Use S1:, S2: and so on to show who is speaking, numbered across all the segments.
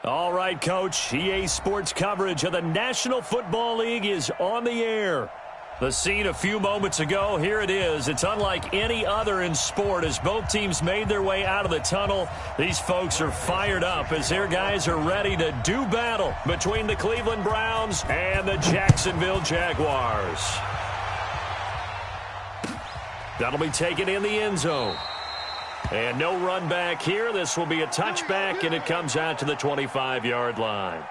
S1: All right, Coach. EA Sports coverage of the National Football League is on the air. The scene a few moments ago, here it is. It's unlike any other in sport as both teams made their way out of the tunnel. These folks are fired up as their guys are ready to do battle between the Cleveland Browns and the Jacksonville Jaguars. That'll be taken in the end zone. And no run back here. This will be a touchback, and it comes out to the 25-yard line.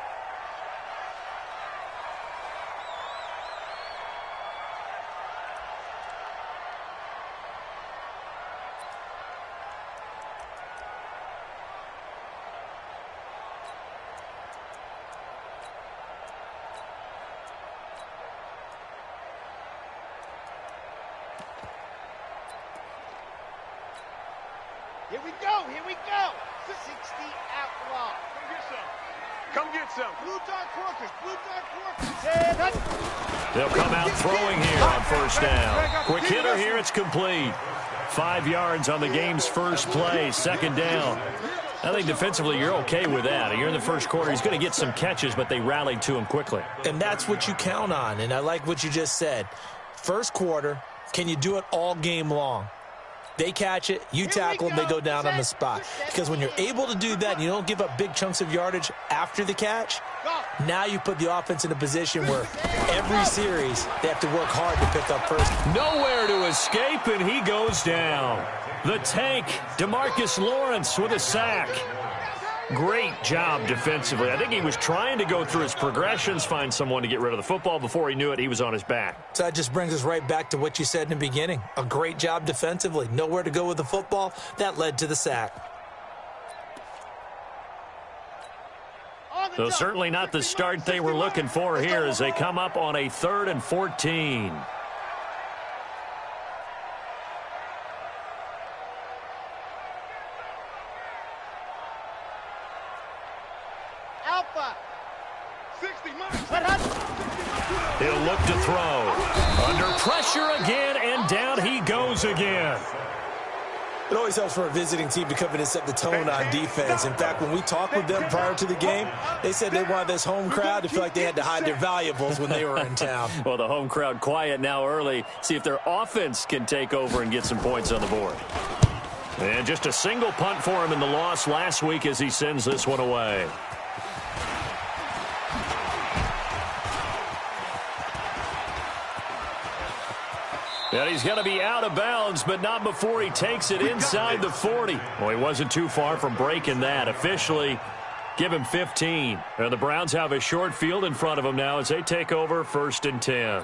S2: Here we go, here we go. 60 out long. Come get some. Blue dark workers.
S1: They'll come out throwing here on first down. Quick hitter here, it's complete. 5 yards on the game's first play, second down. I think defensively you're okay with that. You're in the first quarter. He's going to get some catches, but they rallied to him quickly.
S3: And that's what you count on, and I like what you just said. First quarter, can you do it all game long? They catch it, you tackle them, they go down on the spot. Because when you're able to do that and you don't give up big chunks of yardage after the catch, now you put the offense in a position where every series they have to work hard to pick up first.
S1: Nowhere to escape, and he goes down. The tank, DeMarcus Lawrence with a sack. Great job defensively. I think he was trying to go through his progressions, find someone to get rid of the football. Before he knew it, he was on his back.
S3: So that just brings us right back to what you said in the beginning. A great job defensively. Nowhere to go with the football. That led to the sack.
S1: So certainly not the start they were looking for here as they come up on a 3rd and 14. He'll look to throw. Under pressure again, and down he goes again.
S3: It always helps for a visiting team to come in and set the tone on defense. In fact, when we talked with them prior to the game, they said they wanted this home crowd to feel like they had to hide their valuables when they were in town.
S1: Well, the home crowd quiet now early. See if their offense can take over and get some points on the board. And just a single punt for him in the loss last week as he sends this one away. And he's going to be out of bounds, but not before he takes it inside the 40. Well, he wasn't too far from breaking that. Officially, give him 15. And the Browns have a short field in front of them now as they take over 1st and 10.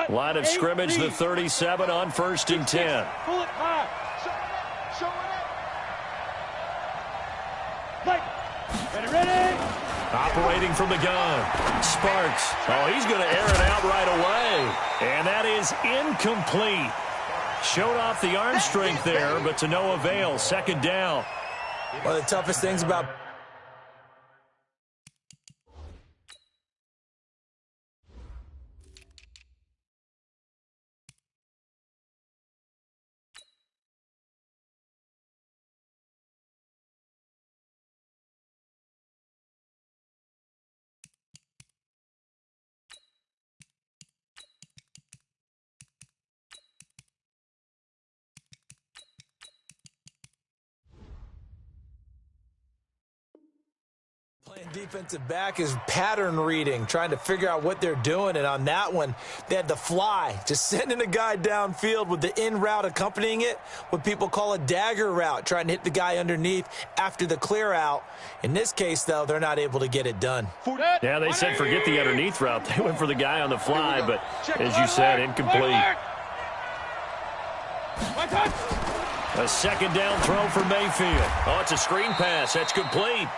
S1: Line of scrimmage, the 37 on 1st and 10.
S2: Pull it high. Show it. Ready.
S1: Operating from the gun. Sparks. Oh, he's going to air it out right away. And that is incomplete. Showed off the arm strength there, but to no avail. 2nd down.
S3: One of the toughest things about playing defensive back is pattern reading, trying to figure out what they're doing. And on that one, they had to fly, just sending a guy downfield with the in route accompanying it, what people call a dagger route, trying to hit the guy underneath after the clear out. In this case, though, they're not able to get it done.
S1: Yeah, they said forget the underneath route. They went for the guy on the fly, but as you said, incomplete. A 2nd down throw for Mayfield. Oh, it's a screen pass. That's complete.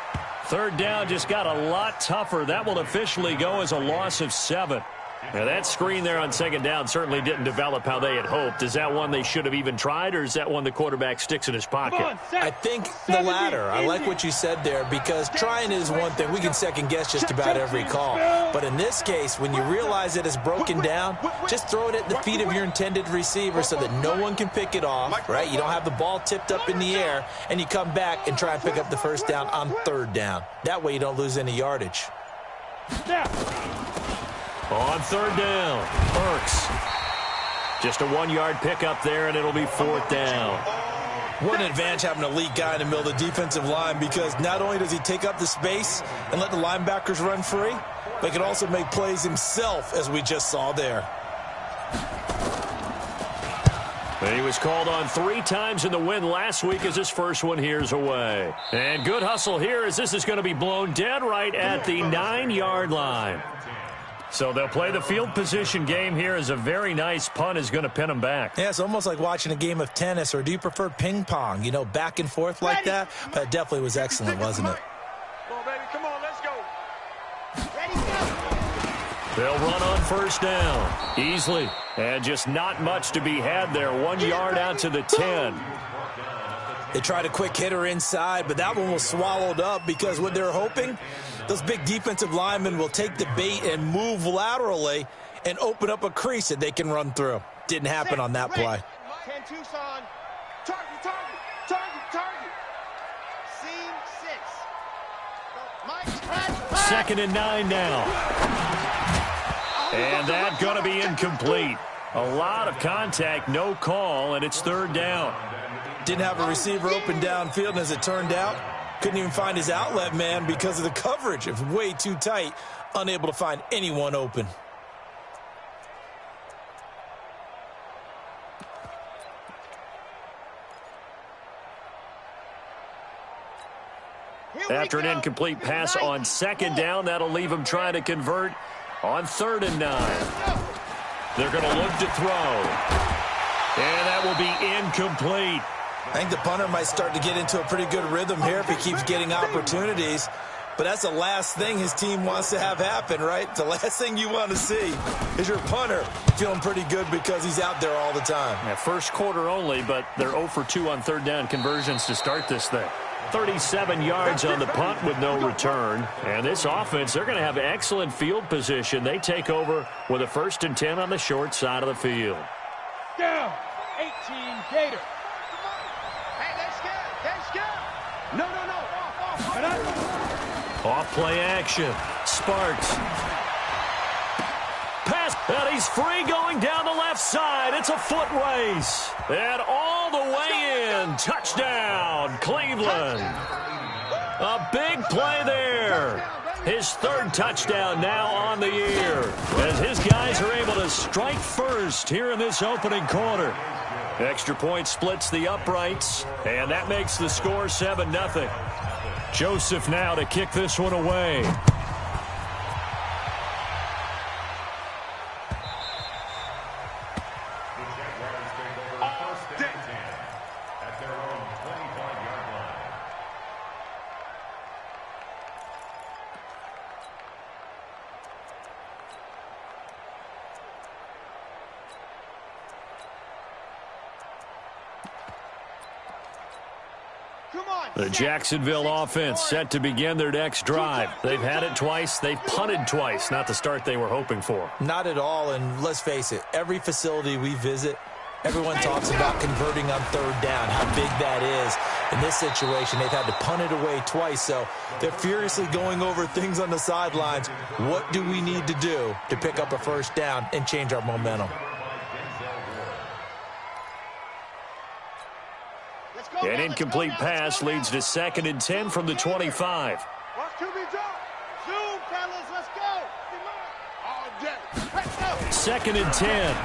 S1: 3rd down just got a lot tougher. That will officially go as a loss of 7. Now, that screen there on second down certainly didn't develop how they had hoped. Is that one they should have even tried, or is that one the quarterback sticks in his pocket?
S3: I think the latter. I like what you said there, because trying is one thing. We can second-guess just about every call. But in this case, when you realize it is broken down, just throw it at the feet of your intended receiver so that no one can pick it off, right? You don't have the ball tipped up in the air, and you come back and try and pick up the first down on third down. That way you don't lose any yardage.
S1: On third down, Burks. Just a 1-yard pickup there, and it'll be fourth down.
S3: What an advantage having an elite guy in the middle of the defensive line, because not only does he take up the space and let the linebackers run free, but he can also make plays himself, as we just saw there.
S1: He was called on 3 times in the win last week as his first one here's away. And good hustle here as this is going to be blown dead right at the 9-yard line. So they'll play the field position game here as a very nice punt is going to pin them back.
S3: Yeah, it's almost like watching a game of tennis, or do you prefer ping pong? You know, back and forth like that? But it definitely was excellent, wasn't it?
S2: Come on, baby. Come on, let's go. Ready, go.
S1: They'll run on first down easily. And just not much to be had there. 1 yard out to the 10.
S3: They tried a quick hitter inside, but that one was swallowed up, because what they're hoping, those big defensive linemen will take the bait and move laterally and open up a crease that they can run through. Didn't happen on that play.
S2: 10 Tucson. Target, target, target, target. Seam 6.
S1: Second and 9 now. And that's going to be incomplete. A lot of contact, no call, and it's third down.
S3: Didn't have a receiver open downfield, and as it turned out, couldn't even find his outlet man because of the coverage. It was way too tight, unable to find anyone open.
S1: After an incomplete pass on second down, that'll leave him trying to convert on third and 9. They're going to look to throw. And that will be incomplete.
S3: I think the punter might start to get into a pretty good rhythm here if he keeps getting opportunities. But that's the last thing his team wants to have happen, right? The last thing you want to see is your punter feeling pretty good because he's out there all the time.
S1: Yeah, first quarter only, but they're 0 for 2 on third down conversions to start this thing. 37 yards on the punt with no return. And this offense, they're going to have excellent field position. They take over with a 1st and 10 on the short side of the field.
S2: Down, 18 Gator. No.
S1: Off play action. Sparks. Pass. And he's free going down the left side. It's a foot race. And all the way in. Touchdown, Cleveland. A big play there. His 3rd touchdown now on the year, as his guys are able to strike first here in this opening quarter. Extra point splits the uprights, and that makes the score 7-0. Joseph now to kick this one away. The Jacksonville offense set to begin their next drive. They've had it twice. They've punted twice. Not the start they were hoping for.
S3: Not at all, and let's face it, every facility we visit, everyone talks about converting on third down, how big that is. In this situation, they've had to punt it away twice, so they're furiously going over things on the sidelines. What do we need to do to pick up a first down and change our momentum?
S1: An incomplete pass leads to 2nd and 10 from the 25.
S2: Zoom, fellas, let's go. All day. Let's go.
S1: 2nd and 10.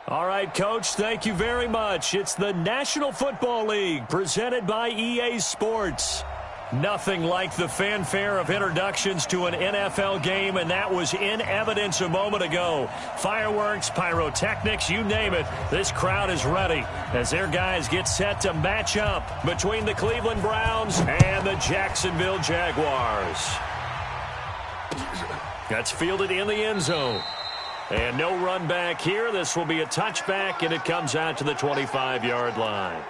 S1: All right, Coach, thank you very much. It's the National Football League presented by EA Sports. Nothing like the fanfare of introductions to an NFL game, and that was in evidence a moment ago. Fireworks, pyrotechnics, you name it. This crowd is ready as their guys get set to match up between the Cleveland Browns and the Jacksonville Jaguars. That's fielded in the end zone. And no run back here. This will be a touchback, and it comes out to the 25-yard line.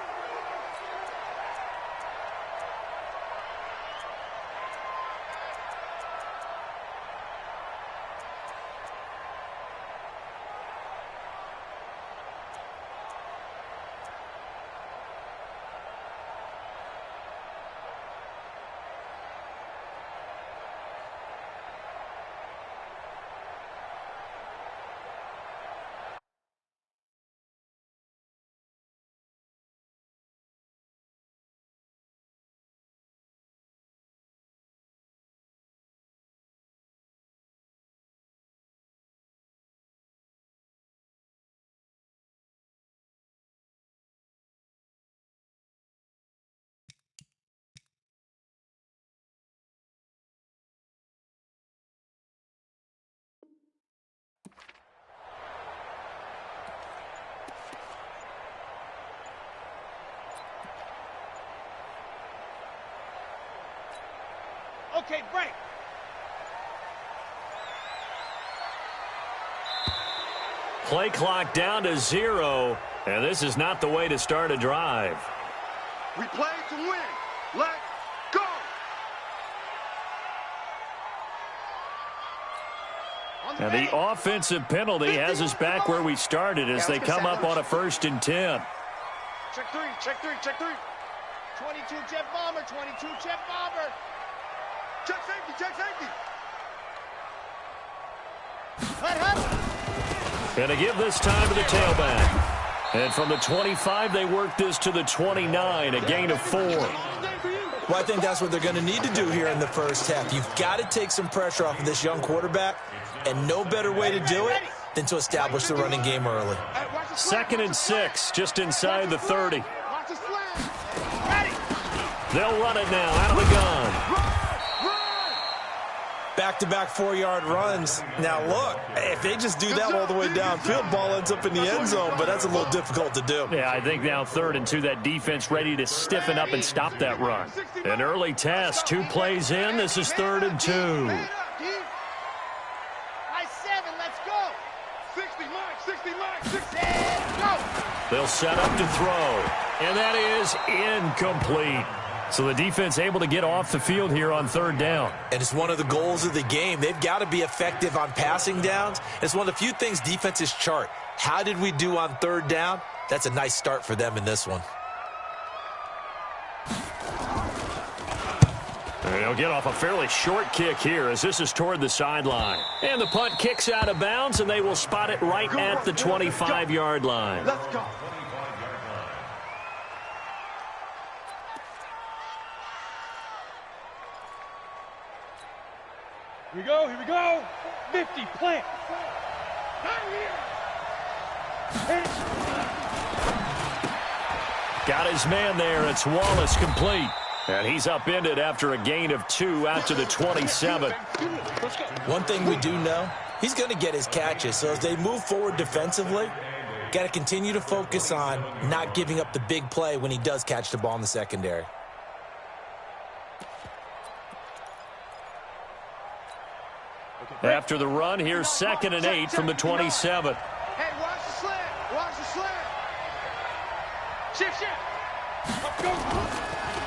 S2: Okay, break.
S1: Play clock down to 0, and this is not the way to start a drive.
S2: We play to win. Let's go.
S1: And the offensive penalty has us back where we started as they come up on a 1st and 10.
S2: Check three, check three, check three. 22 jet bomber, 22 jet bomber. Check safety, check safety.
S1: And to give this time to the tailback. And from the 25, they work this to the 29, a gain of 4.
S3: Well, I think that's what they're going to need to do here in the first half. You've got to take some pressure off of this young quarterback, and no better way to do it than to establish the running game early.
S1: 2nd and 6, just inside the 30. They'll run it now out of the gun.
S3: Back-to-back 4-yard runs. Now, look, if they just do that all the way downfield, ball ends up in the end zone, but that's a little difficult to do.
S1: Yeah, I think now 3rd and 2, that defense ready to stiffen up and stop that run. An early test, 2 plays in. This is 3rd and 2.
S2: By 7, let's go. 60, mark, 60, mark, 60. Go.
S1: They'll set up to throw, and that is incomplete. So the defense able to get off the field here on 3rd down.
S3: And it's one of the goals of the game. They've got to be effective on passing downs. It's one of the few things defenses chart. How did we do on 3rd down? That's a nice start for them in this one.
S1: They'll get off a fairly short kick here as this is toward the sideline. And the punt kicks out of bounds, and they will spot it right at the 25-yard line.
S2: Let's go. Here we go, here we go. 50, plant.
S1: Got his man there. It's Wallace complete. And he's upended after a gain of 2 out to the 27.
S3: One thing we do know, he's going to get his catches. So as they move forward defensively, got to continue to focus on not giving up the big play when he does catch the ball in the secondary.
S1: After the run, here's 2nd and 8 from the 27.
S2: Hey, watch the slant. Watch the slant. Shift, shift. Go.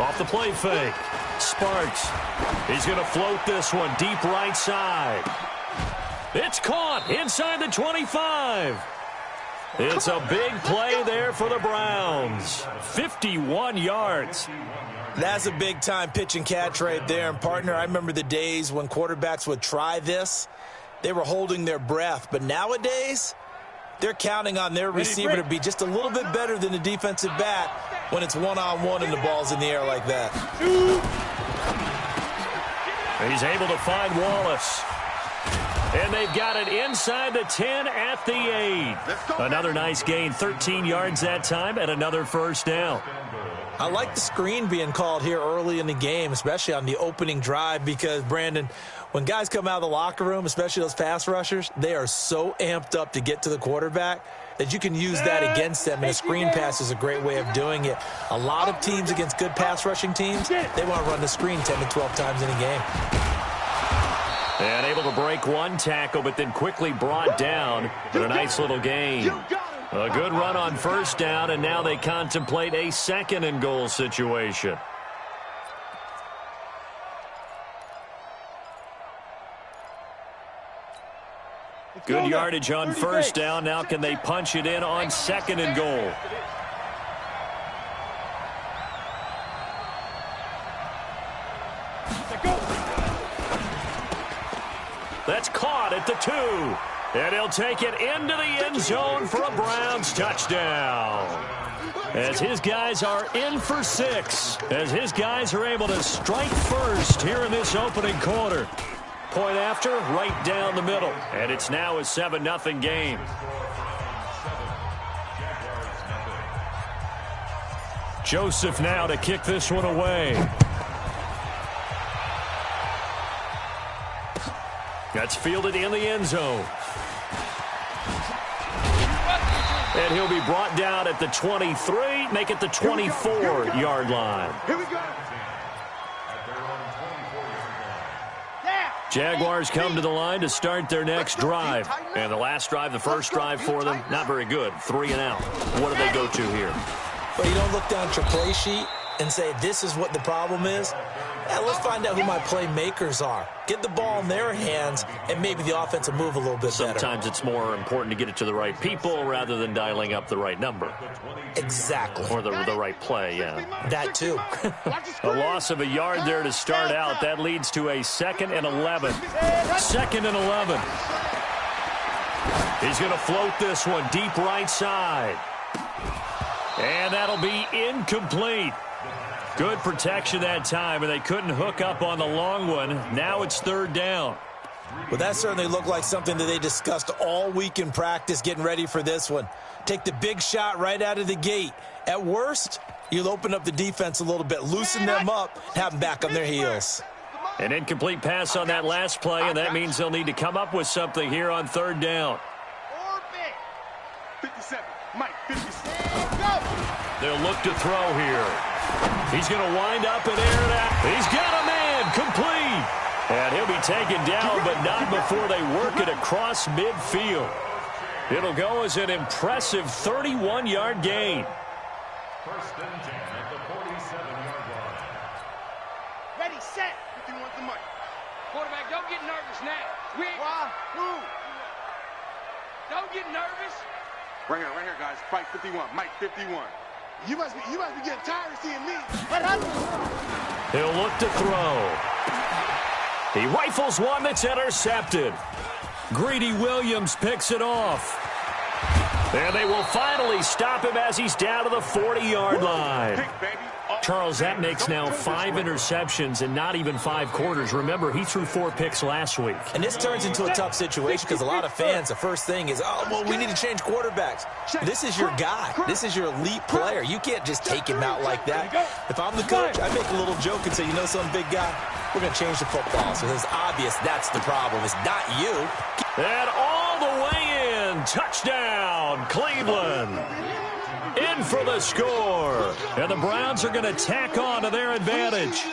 S1: Off the play fake. Sparks. He's going to float this one deep right side. It's caught inside the 25. It's a big play there for the Browns. 51 yards.
S3: That's a big-time pitch and catch right there. And, partner, I remember the days when quarterbacks would try this. They were holding their breath. But nowadays, they're counting on their receiver to be just a little bit better than the defensive back when it's one-on-one and the ball's in the air like that.
S1: He's able to find Wallace. And they've got it inside the 10 at the 8. Another nice gain, 13 yards that time, and another first down.
S3: I like the screen being called here early in the game, especially on the opening drive, because, Brandon, when guys come out of the locker room, especially those pass rushers, they are so amped up to get to the quarterback that you can use that against them, and a screen pass is a great way of doing it. A lot of teams against good pass rushing teams, they want to run the screen 10 to 12 times in a game.
S1: And able to break one tackle, but then quickly brought down for a nice little gain. A good run on first down, and now they contemplate a second and goal situation. Good yardage on first down. Now can they punch it in on second and goal? That's caught at the 2. And he'll take it into the end zone for a Browns touchdown. As his guys are in for 6. As his guys are able to strike first here in this opening quarter. Point after, right down the middle. And it's now a 7-0 game. Joseph now to kick this one away. That's fielded in the end zone. And he'll be brought down at the 23, make it the 24-yard line.
S2: Here we go.
S1: Jaguars come to the line to start their next drive. And the last drive, the first drive for them, not very good. 3 and out. What do they go to here?
S3: Well, you don't look down at your play sheet and say, this is what the problem is. Yeah, let's find out who my playmakers are. Get the ball in their hands, and maybe the offense will move a little bit better.
S1: Sometimes it's more important to get it to the right people rather than dialing up the right number.
S3: Exactly.
S1: Or the right play, yeah.
S3: That too.
S1: A loss of a yard there to start out. That leads to a 2nd and 11. 2nd and 11. He's going to float this one deep right side. And that'll be incomplete. Good protection that time, and they couldn't hook up on the long one. Now it's 3rd down.
S3: Well, that certainly looked like something that they discussed all week in practice getting ready for this one. Take the big shot right out of the gate. At worst, you'll open up the defense a little bit, loosen them up, have them back on their heels.
S1: An incomplete pass on that last play, and that means they'll need to come up with something here on 3rd down.
S2: 57, Mike, 57.
S1: They'll look to throw here. He's going to wind up and air it out. He's got a man complete. And he'll be taken down, but not before they work it across midfield. It'll go as an impressive 31-yard gain.
S4: 1st and 10 at the 47-yard line.
S2: Ready, set. 51's the money.
S5: Quarterback, don't get nervous now.
S2: Why? Who?
S5: Don't get nervous.
S2: Right here, guys. Fight 51. Mike, 51. You must be getting tired of seeing me.
S1: He'll look to throw. He rifles one that's intercepted. Greedy Williams picks it off. And they will finally stop him as he's down to the 40-yard line. Charles, that makes now 5 interceptions and not even 5 quarters. Remember, he threw 4 picks last week.
S3: And this turns into a tough situation because a lot of fans, the first thing is, oh, well, we need to change quarterbacks. This is your guy. This is your elite player. You can't just take him out like that. If I'm the coach, I make a little joke and say, you know something, big guy? We're going to change the football. So it's obvious that's the problem. It's not you.
S1: And all the way in. Touchdown, Cleveland. In for the score. And the Browns are going to tack on to their advantage.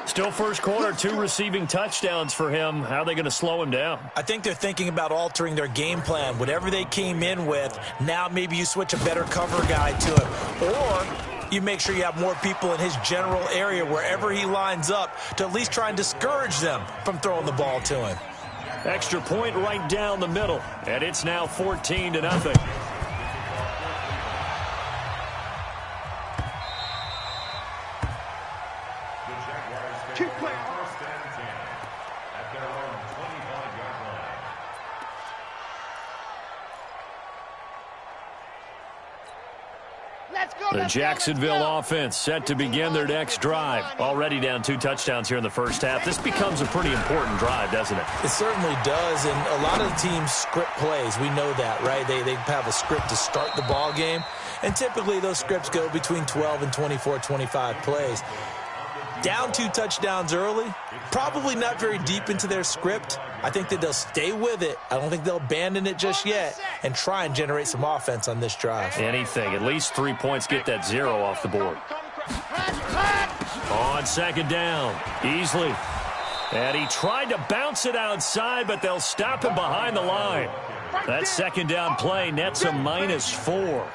S1: Still first quarter, 2 receiving touchdowns for him. How are they going to slow him down?
S3: I think they're thinking about altering their game plan. Whatever they came in with, now maybe you switch a better cover guy to him. Or you make sure you have more people in his general area wherever he lines up to at least try and discourage them from throwing the ball to him.
S1: Extra point right down the middle. And it's now 14-0.
S2: Keep playing.
S4: 1st and 10 at their own 25-yard line.
S1: The Jacksonville offense set to begin their next drive. Already down 2 touchdowns here in the first half. This becomes a pretty important drive, doesn't it?
S3: It certainly does, and a lot of the teams script plays. We know that, right? They have a script to start the ball game, and typically those scripts go between 12 and 24, 25 plays. Down 2 touchdowns early, probably not very deep into their script. I think that they'll stay with it. I don't think they'll abandon it just yet and try and generate some offense on this drive.
S1: Anything. At least 3 points, get that 0 off the board. On second down, Easley. And he tried to bounce it outside, but they'll stop him behind the line. That second down play nets a -4.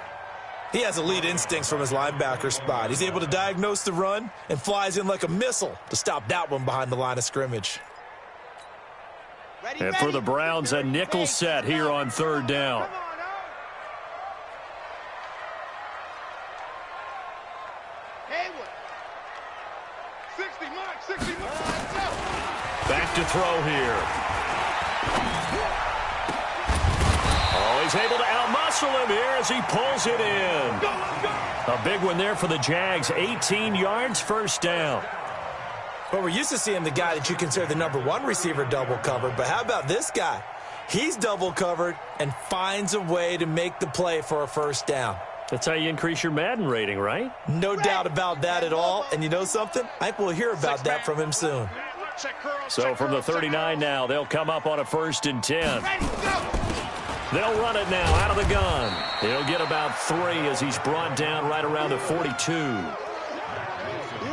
S3: He has elite instincts from his linebacker spot. He's able to diagnose the run and flies in like a missile to stop that one behind the line of scrimmage.
S1: And for the Browns, a nickel set here on third down. Back to throw here. Oh, he's able to outmuscle him here as he pulls it in. A big one there for the Jags. 18 yards, first down.
S3: Well, we're used to seeing the guy that you consider the #1 receiver double covered, but how about this guy? He's double covered and finds a way to make the play for a first down.
S1: That's how you increase your Madden rating, right?
S3: No doubt about that at all. And you know something? I think we'll hear about that from him soon.
S1: So from the 39 now, they'll come up on a 1st and 10. They'll run it now out of the gun. He'll get about 3 as he's brought down right around the 42.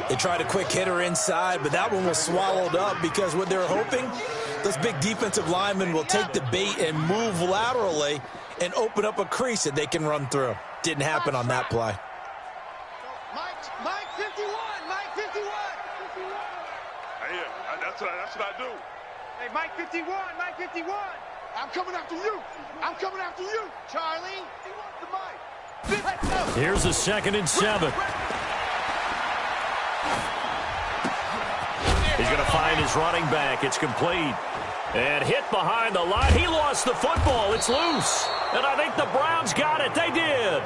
S3: They tried a quick hitter inside, but that one was swallowed up because what they're hoping, those big defensive linemen will take the bait and move laterally and open up a crease that they can run through. Didn't happen on that play.
S2: Mike 51, Mike 51.
S6: Hey, that's what I do.
S2: Hey, Mike 51, Mike 51. I'm coming after you. I'm coming after you, Charlie. He wants the mic. Let's go.
S1: Here's a 2nd and 7. He's going to find his running back. It's complete. And hit behind the line. He lost the football. It's loose. And I think the Browns got it. They did.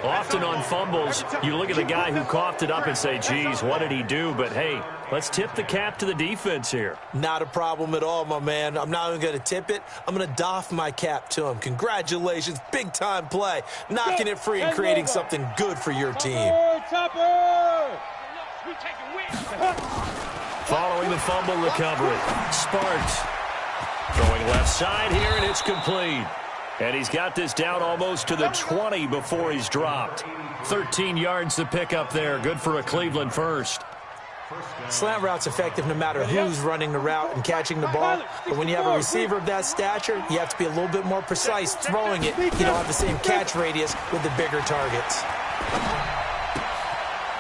S1: Often on fumbles, you look at the guy who coughed it up and say, geez, what did he do? But, hey, let's tip the cap to the defense here.
S3: Not a problem at all, my man. I'm not even going to tip it. I'm going to doff my cap to him. Congratulations. Big-time play. Knocking it free and creating something good for your team.
S1: Following the fumble recovery, Sparks throwing left side here, and it's complete. And he's got this down almost to the 20 before he's dropped. 13 yards to pick up there. Good for a Cleveland first.
S3: Slant route's effective no matter who's running the route and catching the ball. But when you have a receiver of that stature, you have to be a little bit more precise throwing it. You don't have the same catch radius with the bigger targets.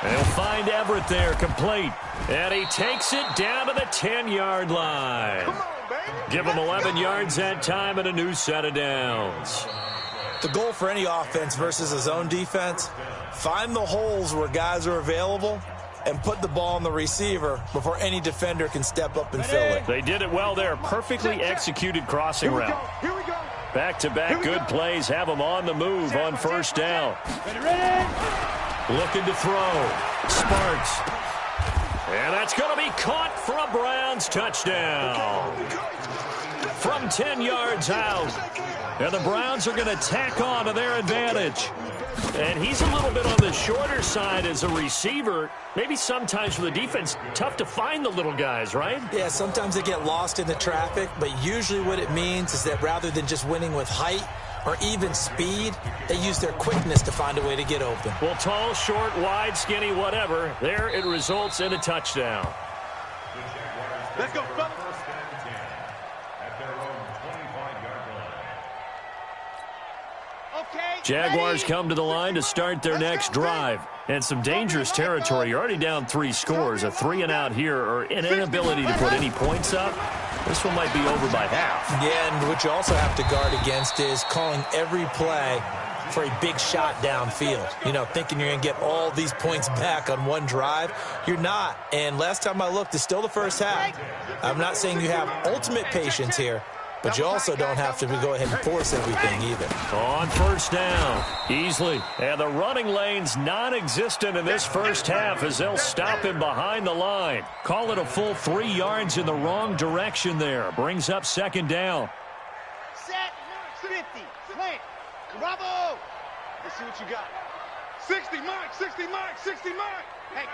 S1: They'll find Everett there, complete. And he takes it down to the 10-yard line. Give him 11 yards that time and a new set of downs.
S3: The goal for any offense versus a zone defense, find the holes where guys are available and put the ball on the receiver before any defender can step up and fill it.
S1: They did it well there. Perfectly executed crossing route. Back-to-back good plays have them on the move on first down. Looking to throw. Sparks. And that's going to be caught for a Browns touchdown. From 10 yards out. And the Browns are going to tack on to their advantage. And he's a little bit on the shorter side as a receiver. Maybe sometimes for the defense, tough to find the little guys, right?
S3: Yeah, sometimes they get lost in the traffic, but usually what it means is that rather than just winning with height or even speed, they use their quickness to find a way to get open.
S1: Well, tall, short, wide, skinny, whatever, there it results in a touchdown.
S6: Let's go, fellas.
S1: Jaguars come to the line to start their next drive. And some dangerous territory. You're already down 3 scores. A 3-and-out here or an inability to put any points up. This one might be over by half.
S3: Yeah, and what you also have to guard against is calling every play for a big shot downfield. You know, thinking you're going to get all these points back on one drive. You're not. And last time I looked, it's still the first half. I'm not saying you have ultimate patience here, But you also don't have to go ahead and force everything either.
S1: On first down, easily. And the running lane's non-existent in this first half as they'll stop him behind the line. Call it a full 3 yards in the wrong direction there. Brings up second down.
S2: Set, 50, plant, bravo. Let's see what you got.
S6: 60, Mike, 60, Mike, 60, Mike.
S2: Hey,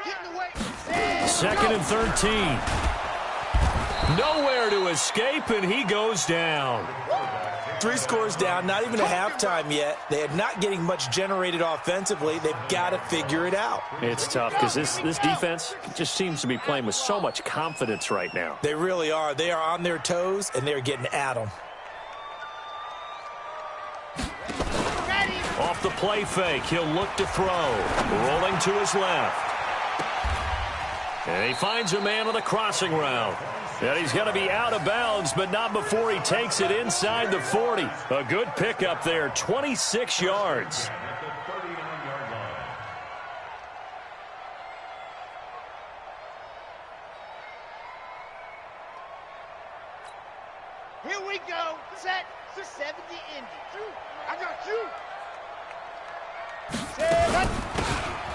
S2: get in the way.
S1: Second and 13. Nowhere to escape, and he goes down.
S3: 3 scores down, not even a halftime yet. They are not getting much generated offensively. They've got to figure it out.
S1: It's tough because this defense just seems to be playing with so much confidence right now.
S3: They really are. They are on their toes, and they're getting at them.
S1: Off the play fake, he'll look to throw. Rolling to his left. And he finds a man on the crossing route. And he's going to be out of bounds, but not before he takes it inside the 40. A good pickup there, 26 yards.
S2: Here we go. Set for 70 Indy. I got you.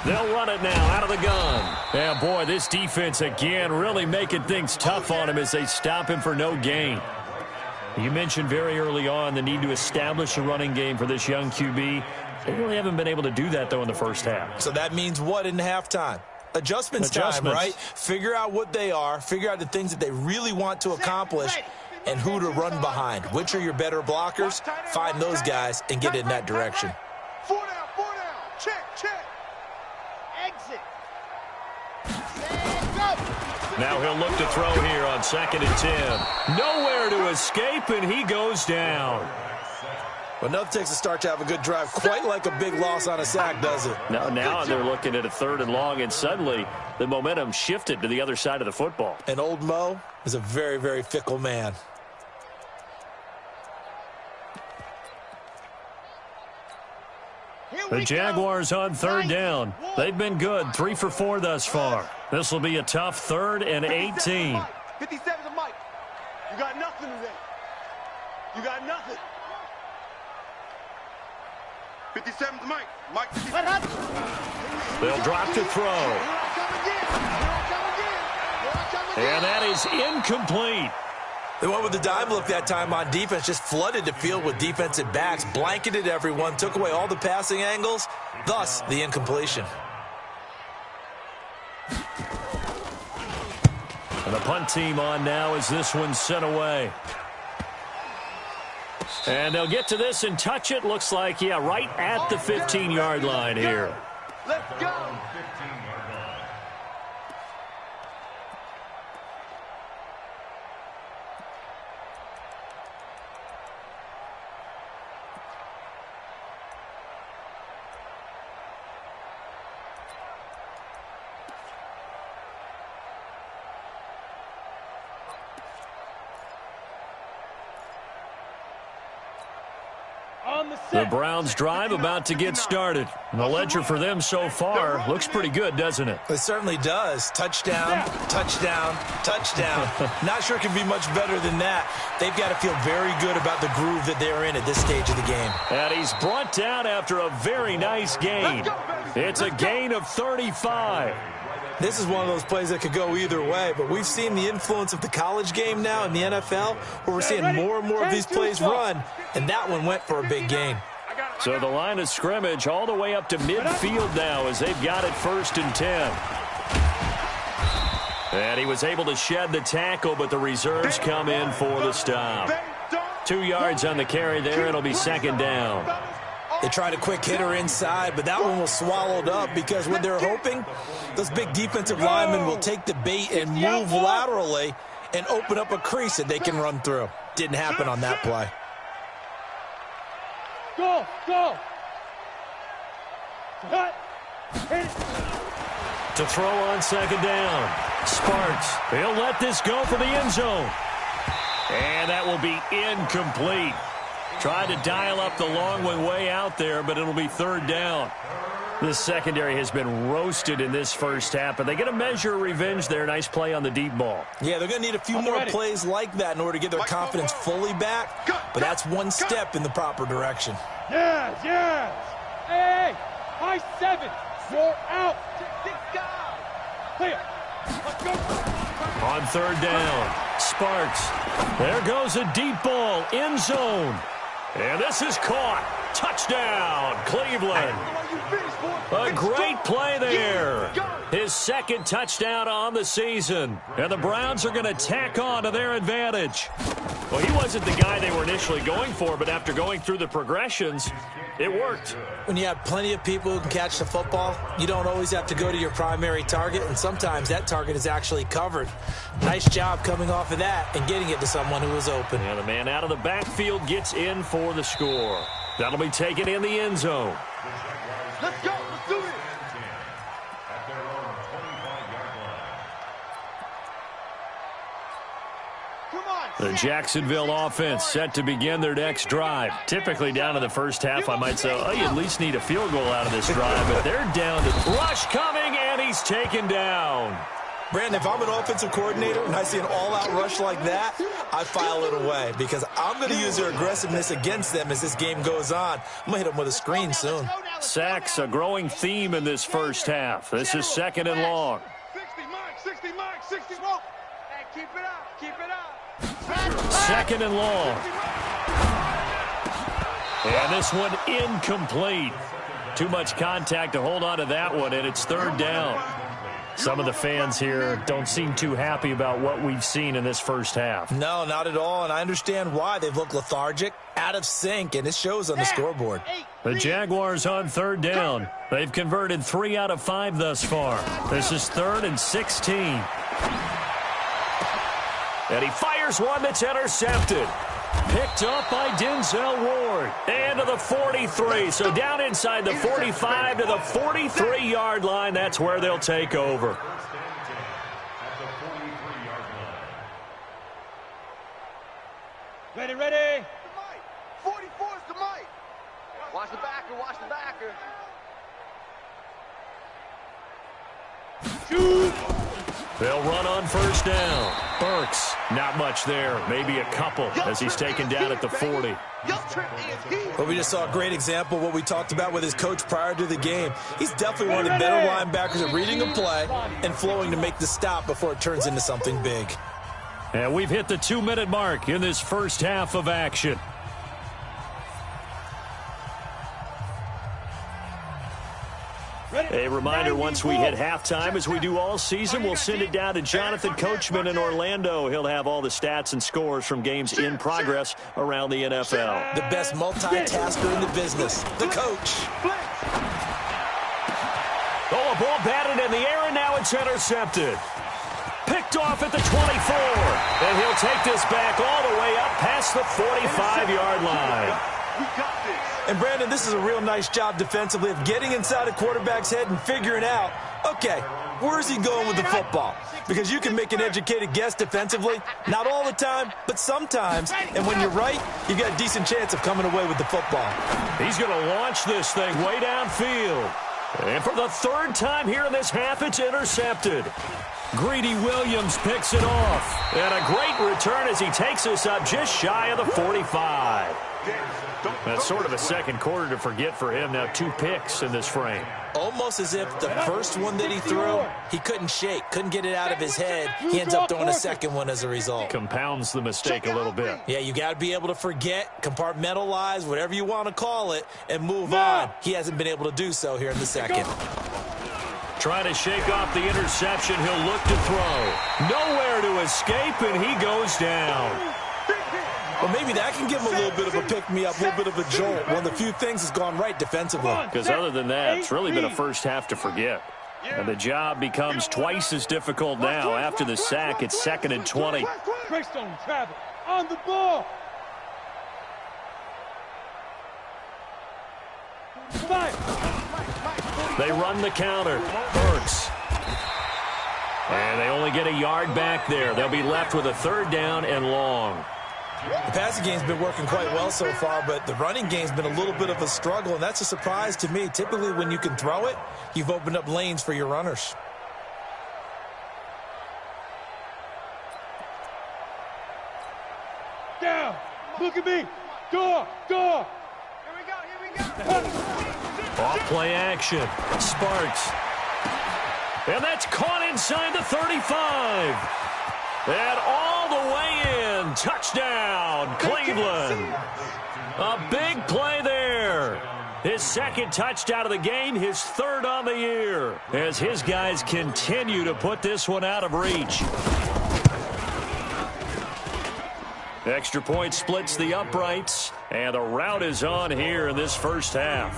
S1: They'll run it now out of the gun. Yeah, boy, this defense again really making things tough on him as they stop him for no gain. You mentioned very early on the need to establish a running game for this young QB. They really haven't been able to do that, though, in the first half.
S3: So that means what in halftime? Adjustments time, right? Figure out what they are, figure out the things that they really want to accomplish, and who to run behind. Which are your better blockers? Find those guys and get in that direction.
S2: 4 down. Check. Exit.
S1: Now he'll look to throw here on 2nd and 10. Nowhere to escape, and he goes down.
S3: Well, nothing takes a start to have a good drive, quite like a big loss on a sack, does it?
S1: Now they're looking at a 3rd and long, and suddenly the momentum shifted to the other side of the football.
S3: And old Mo is a very, very fickle man.
S1: The Jaguars on 3rd down. They've been good, 3 for 4 thus far. This will be a tough 3rd and 18.
S2: 57's a Mike. You got nothing today. You got nothing.
S6: 57's Mike. Mike, 57.
S2: What happened?
S1: They'll drop to throw. And that is incomplete.
S3: They went with the dime look that time on defense, just flooded the field with defensive backs, blanketed everyone, took away all the passing angles, thus the incompletion.
S1: And the punt team on now as this one's sent away. And they'll get to this and touch it. Looks like, yeah, right at the 15-yard line here.
S2: Let's go.
S1: The Browns' drive about to get started. And the ledger for them so far looks pretty good, doesn't it?
S3: It certainly does. Touchdown, touchdown, touchdown. Not sure it can be much better than that. They've got to feel very good about the groove that they're in at this stage of the game.
S1: And he's brought down after a very nice gain. It's a gain of 35.
S3: This is one of those plays that could go either way, but we've seen the influence of the college game now in the NFL, where we're seeing more and more of these plays run, and that one went for a big gain.
S1: So the line of scrimmage all the way up to midfield now as they've got it 1st and 10. And he was able to shed the tackle, but the reserves come in for the stop. 2 yards on the carry there. It'll be 2nd down.
S3: They tried a quick hitter inside, but that one was swallowed up because what they're hoping, those big defensive linemen will take the bait and move laterally and open up a crease that they can run through. Didn't happen on that play.
S2: Go.
S1: To throw on 2nd down. Sparks. He'll let this go for the end zone. And that will be incomplete. Tried to dial up the long one way out there, but it'll be 3rd down. The secondary has been roasted in this first half, but they get a measure of revenge there. Nice play on the deep ball.
S3: Yeah, they're going to need a few more plays like that in order to get their confidence fully back, but that's one step in the proper direction.
S5: Yes, yes. Hey, high 7. You're out. Clear. Let's go.
S1: On third down, Sparks. There goes a deep ball, end zone. And this is caught. Touchdown, Cleveland. A great play there. His second touchdown on the season. And the Browns are going to tack on to their advantage. Well, he wasn't the guy they were initially going for, but after going through the progressions, it worked.
S3: When you have plenty of people who can catch the football, you don't always have to go to your primary target, and sometimes that target is actually covered. Nice job coming off of that and getting it to someone who was open.
S1: And the man out of the backfield gets in for the score. That'll be taken in the end zone.
S2: Let's go. Let's do it.
S4: At their own 25-yard line.
S2: Come on.
S1: The Jacksonville offense set to begin their next drive. Typically down in the first half, I might say, oh, you at least need a field goal out of this drive, but they're down to rush coming, and he's taken down.
S3: Brandon, if I'm an offensive coordinator and I see an all-out rush like that, I file it away because I'm going to use their aggressiveness against them as this game goes on. I'm going to hit them with a screen soon.
S1: Sacks, a growing theme in this first half. This is second and long.
S2: 60, Mike, 60. Whoa. Hey, keep it up. Keep it up.
S1: Second and long. And this one incomplete. Too much contact to hold on to that one, and it's third down. Some of the fans here don't seem too happy about what we've seen in this first half.
S3: No, not at all, and I understand why. They've looked lethargic, out of sync, and it shows on the scoreboard.
S1: The Jaguars on third down. They've converted 3 out of 5 thus far. This is 3rd and 16. And he fires one that's intercepted. Picked up by Denzel Ward. And to the 43. So down inside the 45 to the 43-yard line. That's where they'll take over.
S4: At the 43-yard line.
S5: Ready.
S2: 44 is the Mike. Watch the backer. Watch the backer.
S5: Shoot.
S1: They'll run on first down. Burks, not much there. Maybe a couple as he's taken down at the 40.
S3: But we just saw a great example of what we talked about with his coach prior to the game. He's definitely one of the better linebackers at reading a play and flowing to make the stop before it turns into something big.
S1: And we've hit the 2-minute mark in this first half of action. A reminder, once we hit halftime, as we do all season, we'll send it down to Jonathan Coachman in Orlando. He'll have all the stats and scores from games in progress around the NFL.
S3: The best multitasker in the business, the coach.
S1: Oh, a ball batted in the air, and now it's intercepted. Picked off at the 24. And he'll take this back all the way up past the 45-yard line.
S2: We got this.
S3: And, Brandon, this is a real nice job defensively of getting inside a quarterback's head and figuring out, okay, where's he going with the football? Because you can make an educated guess defensively, not all the time, but sometimes. And when you're right, you got a decent chance of coming away with the football.
S1: He's going to launch this thing way downfield. And for the third time here in this half, it's intercepted. Greedy Williams picks it off. And a great return as he takes us up just shy of the 45. That's sort of a second quarter to forget for him. Now 2 picks in this frame.
S3: Almost as if the first one that he threw, he couldn't shake, couldn't get it out of his head. He ends up throwing a second one as a result.
S1: Compounds the mistake a little bit.
S3: Yeah, you got to be able to forget, compartmentalize, whatever you want to call it, and move on. He hasn't been able to do so here in the second.
S1: Trying to shake off the interception. He'll look to throw. Nowhere to escape, and he goes down.
S3: Well, maybe that can give him a little bit of a pick-me-up, a little bit of a jolt. One of the few things that's gone right defensively.
S1: Because other than that, it's really been a first half to forget. And the job becomes twice as difficult now. After the sack, it's 2nd and 20.
S5: Greystone travel on the ball.
S1: They run the counter. Burks. And they only get a yard back there. They'll be left with a 3rd down and long.
S3: The passing game's been working quite well so far, but the running game's been a little bit of a struggle, and that's a surprise to me. Typically, when you can throw it, you've opened up lanes for your runners.
S5: Down. Look at me. Door.
S2: Here we go.
S1: Off play action. Sparks. And that's caught inside the 35. And all the way in. Touchdown, Cleveland. A big play there. His second touchdown of the game, his third on the year, as his guys continue to put this one out of reach. Extra point splits the uprights, and the rout is on here in this first half.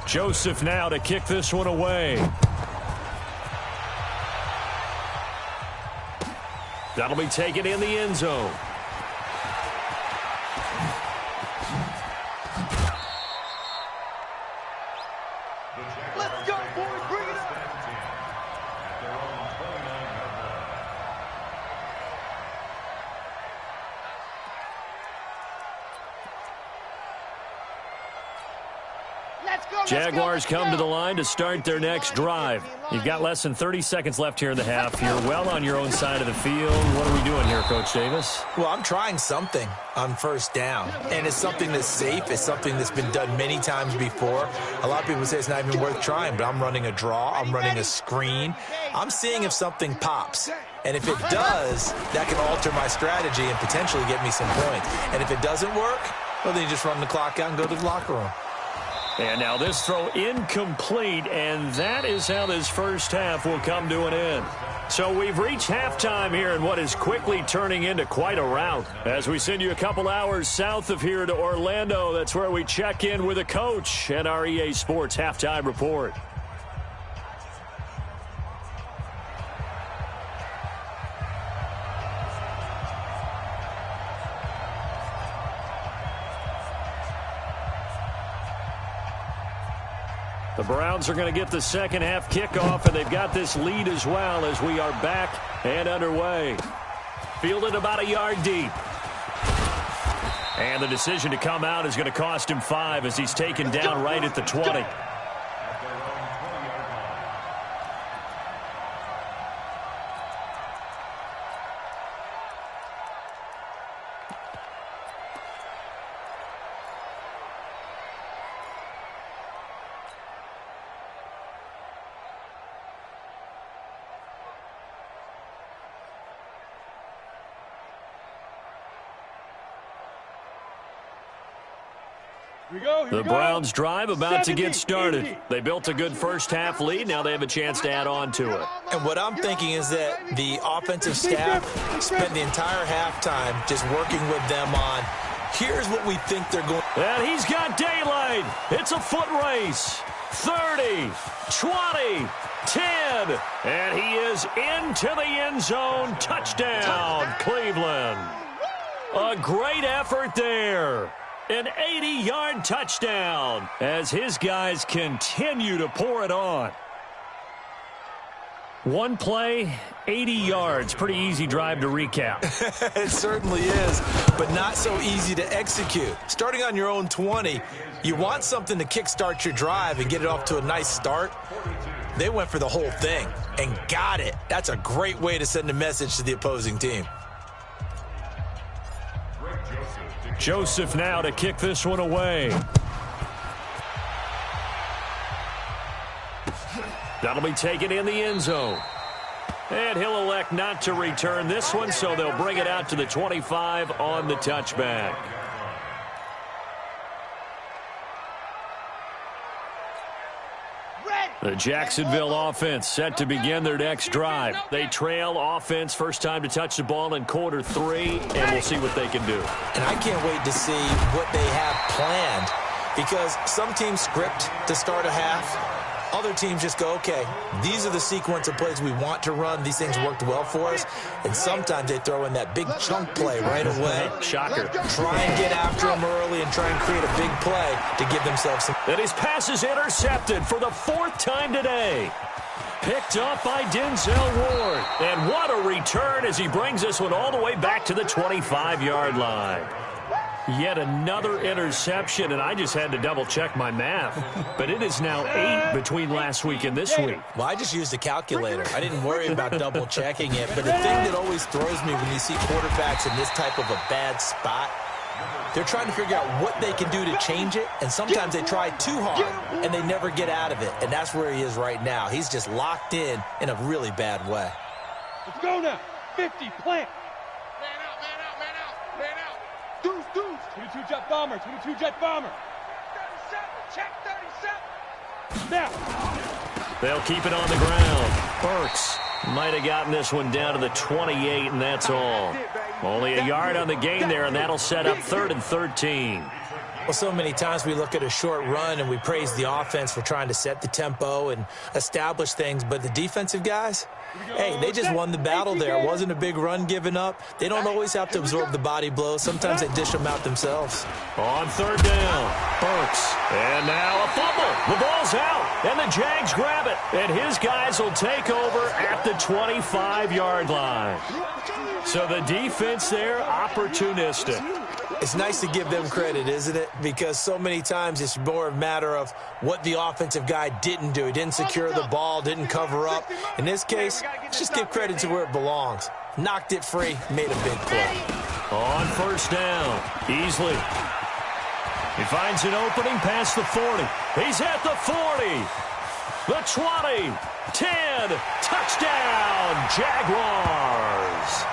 S1: Joseph now to kick this one away. That'll be taken in the end zone.
S2: Let's go, boys. Bring it up.
S1: Jaguars come to the line to start their next drive. You've got less than 30 seconds left here in the half. You're well on your own side of the field. What are we doing here, Coach Davis?
S3: Well, I'm trying something on first down, and it's something that's safe. It's something that's been done many times before. A lot of people say it's not even worth trying, but I'm running a draw. I'm running a screen. I'm seeing if something pops. And if it does, that can alter my strategy and potentially get me some points. And if it doesn't work, well, then you just run the clock out and go to the locker room.
S1: And now this throw incomplete, and that is how this first half will come to an end. So we've reached halftime here in what is quickly turning into quite a rout. As we send you a couple hours south of here to Orlando, that's where we check in with a coach and our EA Sports Halftime Report. The Browns are going to get the second half kickoff, and they've got this lead as well as we are back and underway. Fielded about a yard deep. And the decision to come out is going to cost him 5 as he's taken down right at the 20. The Browns drive about to get started. They built a good first half lead. Now they have a chance to add on to it.
S3: And what I'm thinking is that the offensive staff spent the entire halftime just working with them on, here's what we think they're going.
S1: And he's got daylight. It's a foot race. 30, 20, 10. And he is into the end zone. Touchdown, Cleveland. A great effort there. An 80-yard touchdown as his guys continue to pour it on. One play, 80 yards. Pretty easy drive to recap.
S3: It certainly is, but not so easy to execute. Starting on your own 20, you want something to kickstart your drive and get it off to a nice start. They went for the whole thing and got it. That's a great way to send a message to the opposing team.
S1: Joseph now to kick this one away. That'll be taken in the end zone. And he'll elect not to return this one, so they'll bring it out to the 25 on the touchback. The Jacksonville offense set to begin their next drive. They trail offense first time to touch the ball in quarter 3, and we'll see what they can do.
S3: And I can't wait to see what they have planned, because some teams script to start a half. Other teams just go, okay, these are the sequence of plays we want to run. These things worked well for us. And sometimes they throw in that big chunk play right away.
S1: Shocker.
S3: Try and get after them early and try and create a big play to give themselves some.
S1: And his pass is intercepted for the 4th time today. Picked up by Denzel Ward. And what a return as he brings this one all the way back to the 25-yard line. Yet another interception, and I just had to double-check my math. But it is now 8 between last week and this week.
S3: Well, I just used a calculator. I didn't worry about double-checking it. But the thing that always throws me when you see quarterbacks in this type of a bad spot, they're trying to figure out what they can do to change it, and sometimes they try too hard, and they never get out of it. And that's where he is right now. He's just locked in a really bad way.
S5: Let's go now. 50, plant.
S2: Man out. Deuce.
S5: 22 jet bomber, 22 jet bomber.
S2: 37, check 37.
S5: Now.
S1: They'll keep it on the ground. Burks might have gotten this one down to the 28, and that's all. Only a yard on the gain there, and that'll set up 3rd and 13.
S3: Well, so many times we look at a short run and we praise the offense for trying to set the tempo and establish things, but the defensive guys, hey, they just won the battle there. It wasn't a big run given up. They don't always have to absorb the body blows. Sometimes they dish them out themselves.
S1: On 3rd down, Burks. And now a fumble. The ball's out, and the Jags grab it. And his guys will take over at the 25-yard line. So the defense there, opportunistic.
S3: It's nice to give them credit, isn't it? Because so many times it's more a matter of what the offensive guy didn't do. He didn't secure the ball, didn't cover up. In this case, just give credit to where it belongs. Knocked it free, made a big play.
S1: On 1st down, Easley. He finds an opening past the 40. He's at the 40. The 20. 10. Touchdown, Jaguars.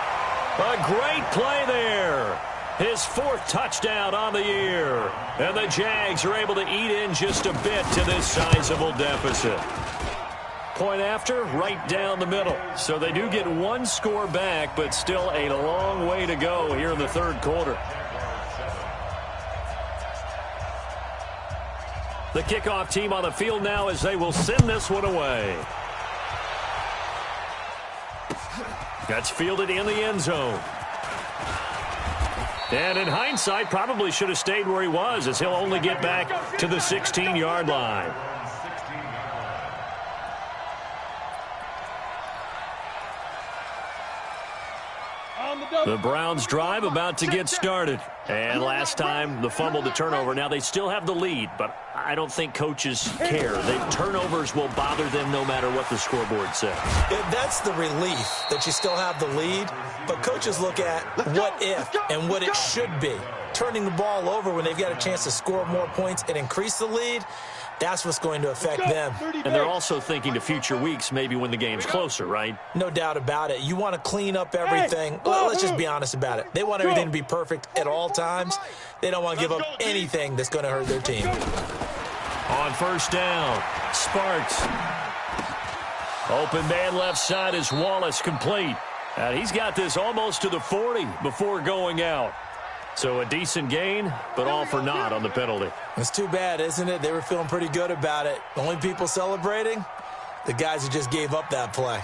S1: A great play there. His 4th touchdown on the year. And the Jags are able to eat in just a bit to this sizable deficit. Point after, right down the middle. So they do get 1 score back, but still a long way to go here in the 3rd quarter. The kickoff team on the field now as they will send this one away. That's fielded in the end zone. And in hindsight, probably should have stayed where he was, as he'll only get back to the 16-yard line. The Browns drive about to get started. And last time, the fumble, the turnover. Now, they still have the lead, but I don't think coaches care. The turnovers will bother them no matter what the scoreboard says.
S3: That's the relief that you still have the lead, but coaches look at what if and what it should be. Turning the ball over when they've got a chance to score more points and increase the lead, that's what's going to affect them.
S1: And they're also thinking to future weeks, maybe when the game's closer, right?
S3: No doubt about it. You want to clean up everything. Let's just be honest about it. They want everything to be perfect at all times. They don't want to give up anything that's going to hurt their team.
S1: On 1st down, Sparks. Open man left side is Wallace, complete. And he's got this almost to the 40 before going out. So a decent gain, but all for naught on the penalty.
S3: It's too bad, isn't it? They were feeling pretty good about it. The only people celebrating, the guys who just gave up that play.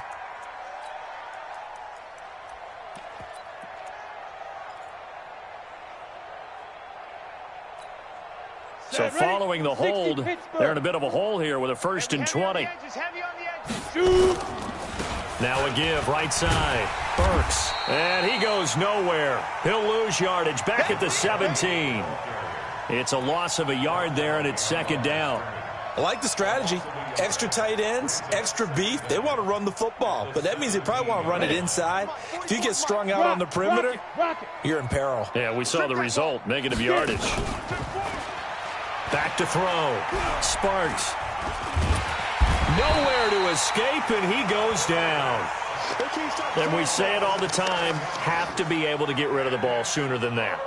S1: So following the hold, they're in a bit of a hole here with a 1st and 20. Now a give, right side. Burks. And he goes nowhere. He'll lose yardage back at the 17. It's a loss of a yard there, and it's 2nd down.
S3: I like the strategy. Extra tight ends, extra beef. They want to run the football, but that means they probably want to run it inside. If you get strung out on the perimeter, you're in peril.
S1: Yeah, we saw the result, negative yardage. Back to throw. Sparks. Nowhere to escape, and he goes down. And we say it all the time, have to be able to get rid of the ball sooner than that.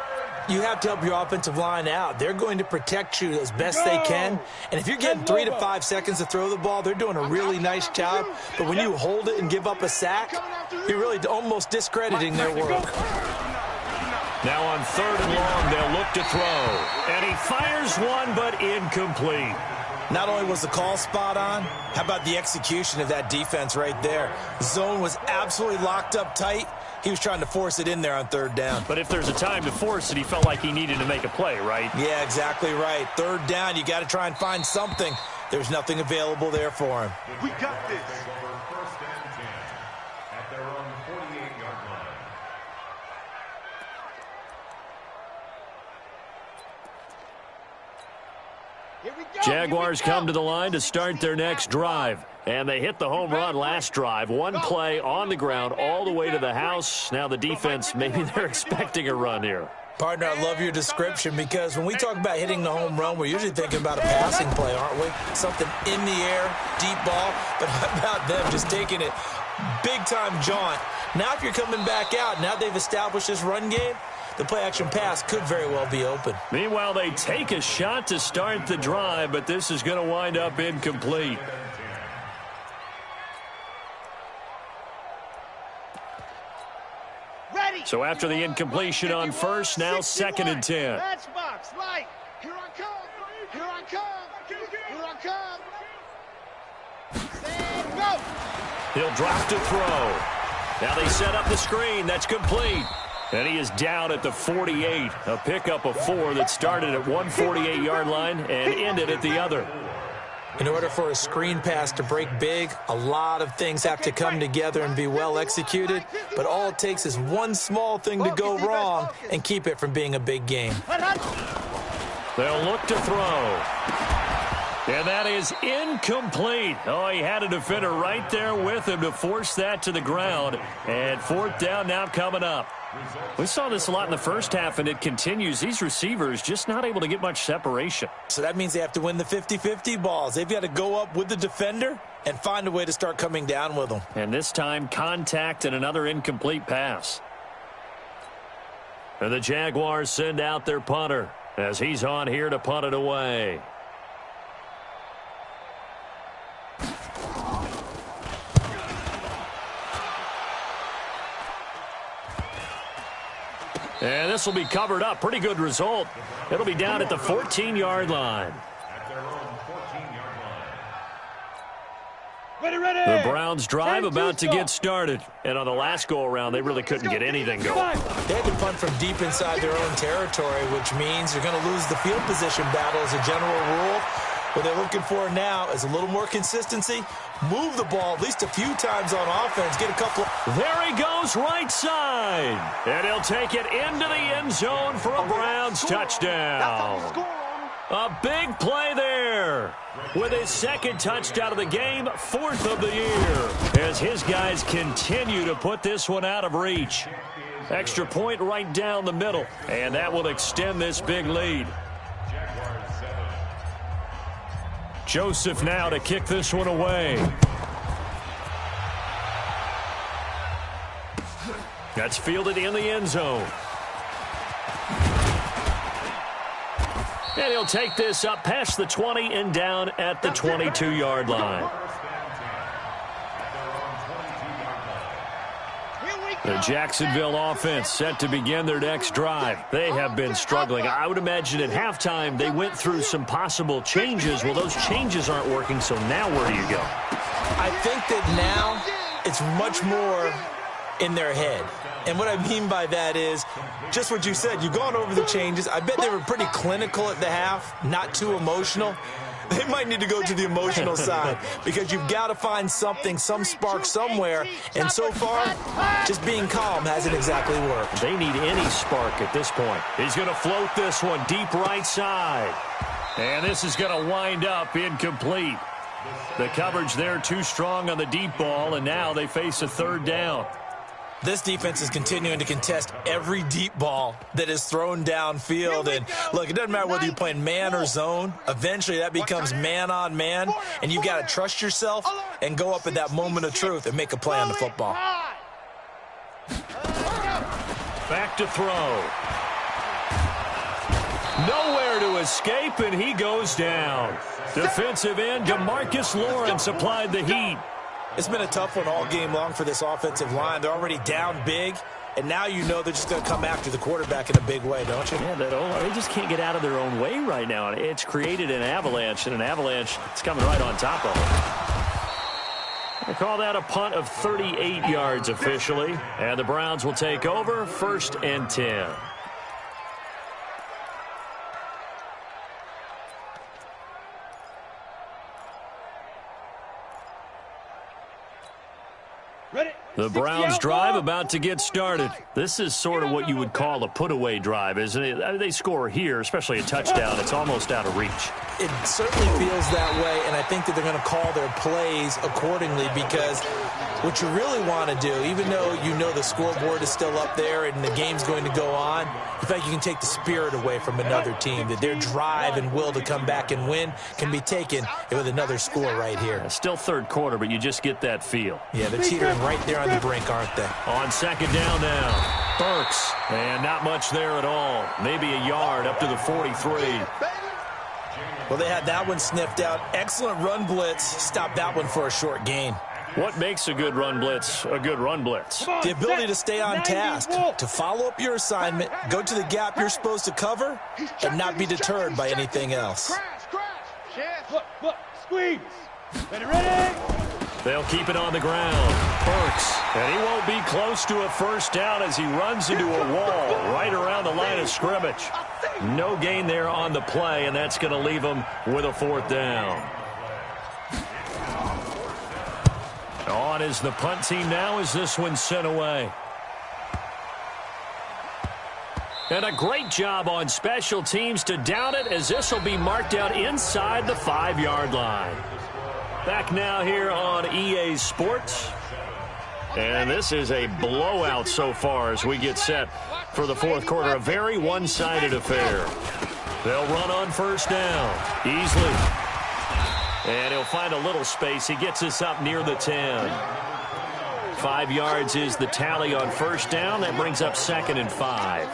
S3: You have to help your offensive line out. They're going to protect you as best they can. And if you're getting 3 to 5 seconds to throw the ball, they're doing a really nice job. But when you hold it and give up a sack, you're really almost discrediting their work.
S1: Now on 3rd and long, they'll look to throw. And he fires one, but incomplete.
S3: Not only was the call spot on, how about the execution of that defense right there? The zone was absolutely locked up tight. He was trying to force it in there on third down.
S1: But if there's a time to force it, he felt like he needed to make a play, right?
S3: Yeah, exactly right. Third down, you got to try and find something. There's nothing available there for him.
S6: We got this.
S4: First and 10 at their own 48-yard line.
S2: Here we go.
S1: Jaguars come to the line to start their next drive. And they hit the home run last drive. One play on the ground all the way to the house. Now the defense, maybe they're expecting a run here.
S3: Partner, I love your description because when we talk about hitting the home run, we're usually thinking about a passing play, aren't we? Something in the air, deep ball. But how about them just taking it big-time jaunt? Now if you're coming back out, now they've established this run game, the play-action pass could very well be open.
S1: Meanwhile, they take a shot to start the drive, but this is going to wind up incomplete. So after the incompletion on first, now 2nd and 10.
S2: That's box light. Here I come. Here I come. Here I come. Stand go.
S1: He'll drop to throw. Now they set up the screen. That's complete. And he is down at the 48. A pickup of 4 that started at one 48-yard line and ended at the other.
S3: In order for a screen pass to break big, a lot of things have to come together and be well executed. But all it takes is one small thing to go wrong and keep it from being a big game.
S1: They'll look to throw. And that is incomplete. Oh, he had a defender right there with him to force that to the ground. And 4th down now coming up. We saw this a lot in the first half, and it continues. These receivers just not able to get much separation.
S3: So that means they have to win the 50-50 balls. They've got to go up with the defender and find a way to start coming down with them.
S1: And this time, contact and another incomplete pass. And the Jaguars send out their punter as he's on here to punt it away. And this will be covered up. Pretty good result. It'll be down at the 14-yard line.
S4: At their own 14-yard line.
S5: Ready.
S1: The Browns drive about to get started. And on the last go-around, they really couldn't get anything going.
S3: They had to punt from deep inside their own territory, which means you're going to lose the field position battle as a general rule. What they're looking for now is a little more consistency. Move the ball at least a few times on offense. Get a couple.
S1: There he goes, right side. And he'll take it into the end zone for a Browns touchdown. A big play there. With his 2nd touchdown of the game, 4th of the year. As his guys continue to put this one out of reach. Extra point right down the middle. And that will extend this big lead. Joseph now to kick this one away. That's fielded in the end zone. And he'll take this up past the 20 and down at the 22-yard line. The Jacksonville offense set to begin their next drive. They have been struggling. I would imagine at halftime they went through some possible changes. Well, those changes aren't working, so now where do you go?
S3: I think that now it's much more in their head. And what I mean by that is just what you said. You've gone over the changes. I bet they were pretty clinical at the half, not too emotional. They might need to go to the emotional side because you've got to find something, some spark somewhere. And so far, just being calm hasn't exactly worked.
S1: They need any spark at this point. He's going to float this one deep right side. And this is going to wind up incomplete. The coverage there too strong on the deep ball, and now they face a 3rd down.
S3: This defense is continuing to contest every deep ball that is thrown downfield. And, look, it doesn't matter whether you're playing man or zone. Eventually, that becomes man-on-man, and you've got to trust yourself and go up at that moment of truth and make a play on the football.
S1: Back to throw. Nowhere to escape, and he goes down. Defensive end DeMarcus Lawrence applied the heat.
S3: It's been a tough one all game long for this offensive line. They're already down big, and now you know they're just going to come after the quarterback in a big way, don't you?
S1: Yeah, they just can't get out of their own way right now. It's created an avalanche, and an avalanche is coming right on top of them. They call that a punt of 38 yards officially, and the Browns will take over 1st and 10. The Browns drive about to get started. This is sort of what you would call a put-away drive, isn't it? They score here, especially a touchdown. It's almost out of reach.
S3: It certainly feels that way, and I think that they're going to call their plays accordingly because what you really want to do, even though you know the scoreboard is still up there and the game's going to go on, in fact, you can take the spirit away from another team, that their drive and will to come back and win can be taken with another score right here.
S1: Still third quarter, but you just get that feel.
S3: Yeah, they're teetering right there on the brink, aren't they?
S1: On 2nd down now, Burks, and not much there at all. Maybe a yard up to the 43.
S3: Well, they had that one sniffed out. Excellent run blitz. Stopped that one for a short gain.
S1: What makes a good run blitz a good run blitz?
S3: The ability to stay on task, to follow up your assignment, go to the gap you're supposed to cover, and not be deterred by anything else.
S5: Look, squeeze. Ready?
S1: They'll keep it on the ground. Burks, and he won't be close to a first down as he runs into a wall right around the line of scrimmage. No gain there on the play, and that's going to leave him with a 4th down. On is the punt team now as this one's sent away. And a great job on special teams to down it, as this will be marked out inside the 5-yard line. Back now here on EA Sports. And this is a blowout so far as we get set for the 4th quarter. A very one-sided affair. They'll run on 1st down. Easily. And he'll find a little space. He gets us up near the 10. 5 yards is the tally on 1st down. That brings up 2nd and 5.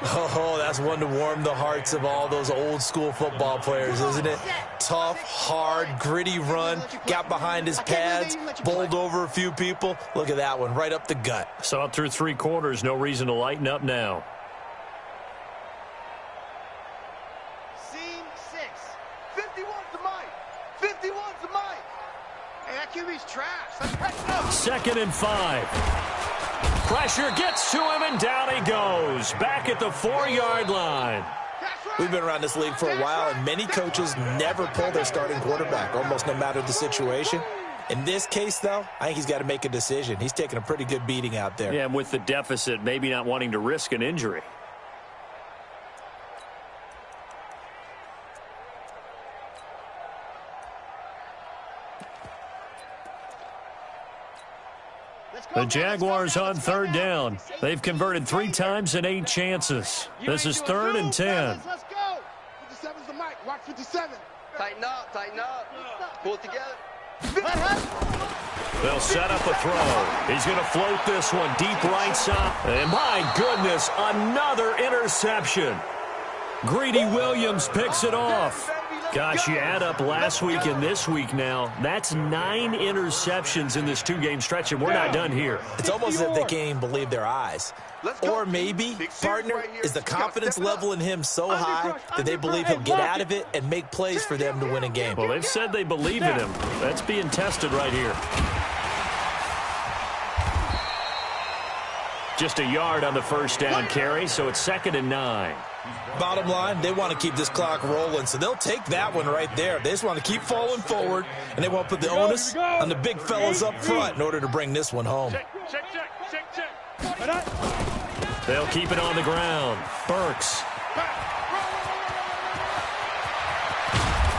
S3: Oh, that's one to warm the hearts of all those old-school football players, isn't it? Tough, hard, gritty run. Got behind his pads, bowled over a few people. Look at that one, right up the gut.
S1: Saw it through 3 quarters. No reason to lighten up now.
S2: Scene 6. 51's the mic. 51's the mic. Hey, that QB's trash. Let's go.
S1: 2nd and 5. Pressure gets to him, and down he goes. Back at the 4-yard line.
S3: We've been around this league for a while, and many coaches never pull their starting quarterback, almost no matter the situation. In this case, though, I think he's got to make a decision. He's taking a pretty good beating out there.
S1: Yeah, and with the deficit, maybe not wanting to risk an injury. The Jaguars on 3rd down. They've converted 3 times in 8 chances. This is 3rd and 10.
S2: Let's go. 57's the mic. Watch 57. Tighten up. Pull it together.
S1: They'll set up a throw. He's going to float this one deep right side. And my goodness, another interception. Greedy Williams picks it off. Gosh, you add up last week and this week now, that's 9 interceptions in this 2-game stretch, and we're not done here.
S3: It's almost as if they can't even believe their eyes. Or maybe, partner, is the confidence level in him so high that they believe he'll get out of it and make plays for them to win a game.
S1: Well, they've said they believe in him. That's being tested right here. Just a yard on the 1st down carry, so it's 2nd and 9.
S3: Bottom line, they want to keep this clock rolling, so they'll take that one right there. They just want to keep falling forward, and they want to put the onus on the big fellas up front in order to bring this one home.
S5: Check.
S1: They'll keep it on the ground. Burks.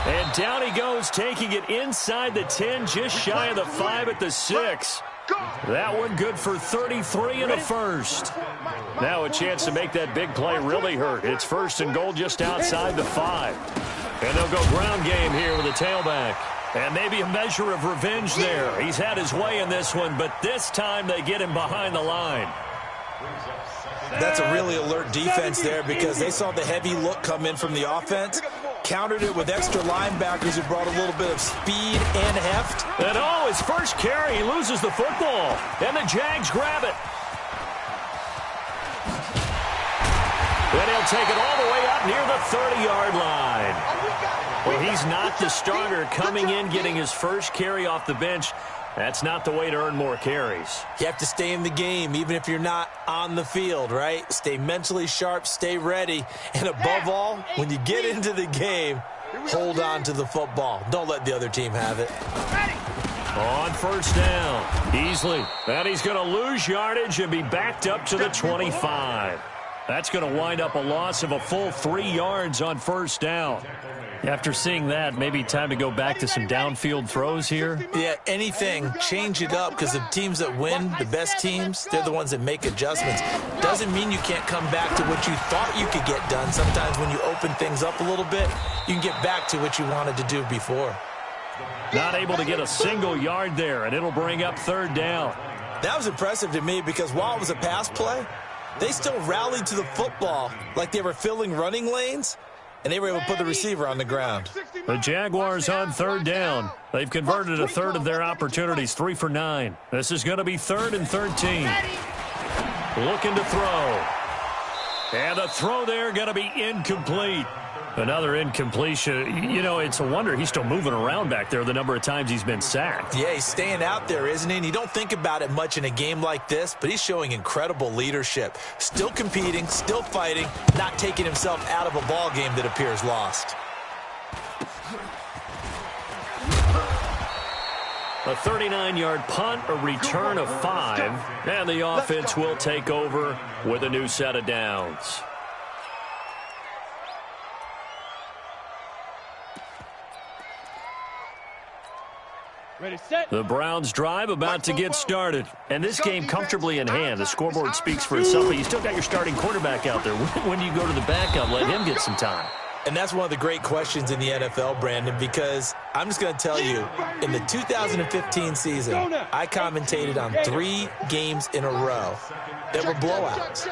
S1: And down he goes, taking it inside the 10, just shy of the 5 at the 6. That one good for 33 and a first. Now a chance to make that big play really hurt. It's 1st and goal just outside the 5. And they'll go ground game here with a tailback. And maybe a measure of revenge there. He's had his way in this one, but this time they get him behind the line.
S3: That's a really alert defense there because they saw the heavy look come in from the offense, countered it with extra linebackers who brought a little bit of speed and heft.
S1: And his first carry, he loses the football. And the Jags grab it. take it all the way up near the 30-yard line. Well, he's not the starter coming in, getting his first carry off the bench. That's not the way to earn more carries.
S3: You have to stay in the game, even if you're not on the field, right? Stay mentally sharp, stay ready, and above all, when you get into the game, hold on to the football. Don't let the other team have it.
S1: On first down, Easley. And he's going to lose yardage and be backed up to the 25. That's going to wind up a loss of a full 3 yards on first down. After seeing that, maybe time to go back to some downfield throws here.
S3: Yeah, anything. Change it up, because the teams that win, the best teams, they're the ones that make adjustments. Doesn't mean you can't come back to what you thought you could get done. Sometimes when you open things up a little bit, you can get back to what you wanted to do before.
S1: Not able to get a single yard there, and it'll bring up third down.
S3: That was impressive to me, because while it was a pass play, they still rallied to the football like they were filling running lanes, and they were able to put the receiver on the ground.
S1: The Jaguars on third down. They've converted a third of their opportunities, 3 for 9. This is going to be 3rd and 13. Looking to throw. And the throw there going to be incomplete. Another incompletion. You know, it's a wonder he's still moving around back there the number of times he's been sacked.
S3: Yeah, he's staying out there, isn't he? And you don't think about it much in a game like this, but he's showing incredible leadership. Still competing, still fighting, not taking himself out of a ball game that appears lost.
S1: A 39-yard punt, a return of 5, and the offense will take over with a new set of downs. The Browns drive about to get started. And this game comfortably in hand. The scoreboard speaks for itself, but you still got your starting quarterback out there. When do you go to the backup? Let him get some time.
S3: And that's one of the great questions in the NFL, Brandon, because I'm just going to tell you, in the 2015 season, I commentated on 3 games in a row that were blowouts.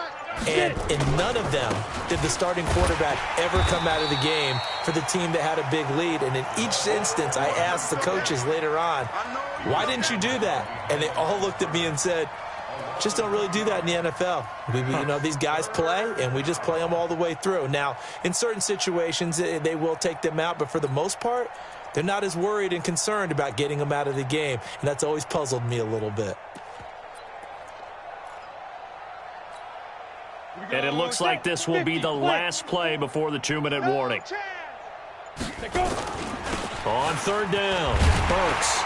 S3: And in none of them did the starting quarterback ever come out of the game for the team that had a big lead. And in each instance, I asked the coaches later on, why didn't you do that? And they all looked at me and said, just don't really do that in the NFL. You know, these guys play, and we just play them all the way through. Now, in certain situations, they will take them out, but for the most part, they're not as worried and concerned about getting them out of the game. And that's always puzzled me a little bit.
S1: And it looks like this will be the last play before the 2-minute warning. On third down, Burks.